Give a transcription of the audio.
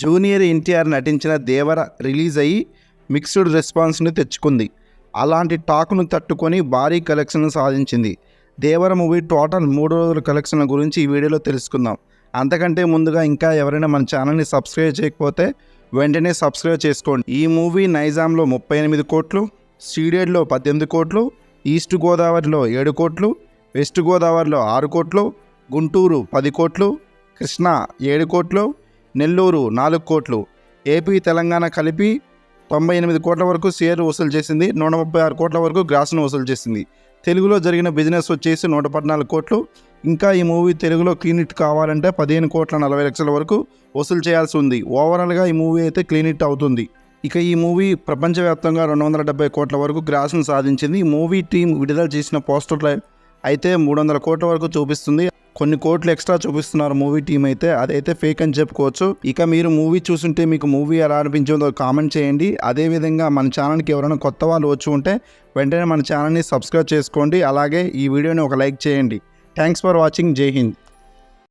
Junior NTR నటించిన దేవర release అయ్యి mixed రెస్పాన్స్ని తెచ్చుకుంది. అలాంటి టాక్ను తట్టుకొని భారీ కలెక్షన్ సాధించింది. దేవర మూవీ టోటల్ 3 రోజుల కలెక్షన్ల గురించి ఈ వీడియోలో తెలుసుకుందాం. అంతకంటే ముందుగా ఇంకా ఎవరైనా మన ఛానల్ని సబ్స్క్రైబ్ చేయకపోతే వెంటనే సబ్స్క్రైబ్ చేసుకోండి. ఈ మూవీ నైజాంలో 38 కోట్లు, సీడెడ్లో 18 కోట్లు, ఈస్ట్ గోదావరిలో 7 కోట్లు, వెస్ట్ గోదావరిలో 6 కోట్లు, గుంటూరు 10 కోట్లు, కృష్ణా 7 కోట్లు, నెల్లూరు 4 కోట్లు, ఏపీ తెలంగాణ కలిపి 98 కోట్ల వరకు షేర్ వసూలు చేసింది. 136 కోట్ల వరకు గ్రాస్ను వసూలు చేసింది. తెలుగులో జరిగిన బిజినెస్ వచ్చేసి 114 కోట్లు. ఇంకా ఈ మూవీ తెలుగులో క్లీన్ హిట్ కావాలంటే 15 కోట్ల 40 లక్షల వరకు వసూలు చేయాల్సి ఉంది. ఓవరాల్గా ఈ మూవీ అయితే క్లీన్ హిట్ అవుతుంది. ఇక ఈ మూవీ ప్రపంచవ్యాప్తంగా 270 కోట్ల వరకు గ్రాస్ను సాధించింది. ఈ మూవీ టీం విడుదల చేసిన పోస్టర్ అయితే 300 కోట్ల వరకు చూపిస్తుంది. కొన్ని కోట్లు ఎక్స్ట్రా చూపిస్తున్నారు మూవీ టీం అయితే, అదైతే ఫేక్ అని చెప్పుకోవచ్చు. ఇక మీరు మూవీ చూస్తుంటే మీకు మూవీ ఎలా అనిపించిందో కామెంట్ చేయండి. అదేవిధంగా మన ఛానల్కి ఎవరైనా కొత్త వాళ్ళు వచ్చి ఉంటే వెంటనే మన ఛానల్ని సబ్స్క్రైబ్ చేసుకోండి. అలాగే ఈ వీడియోని ఒక లైక్ చేయండి. Thanks for watching. జై హింద్.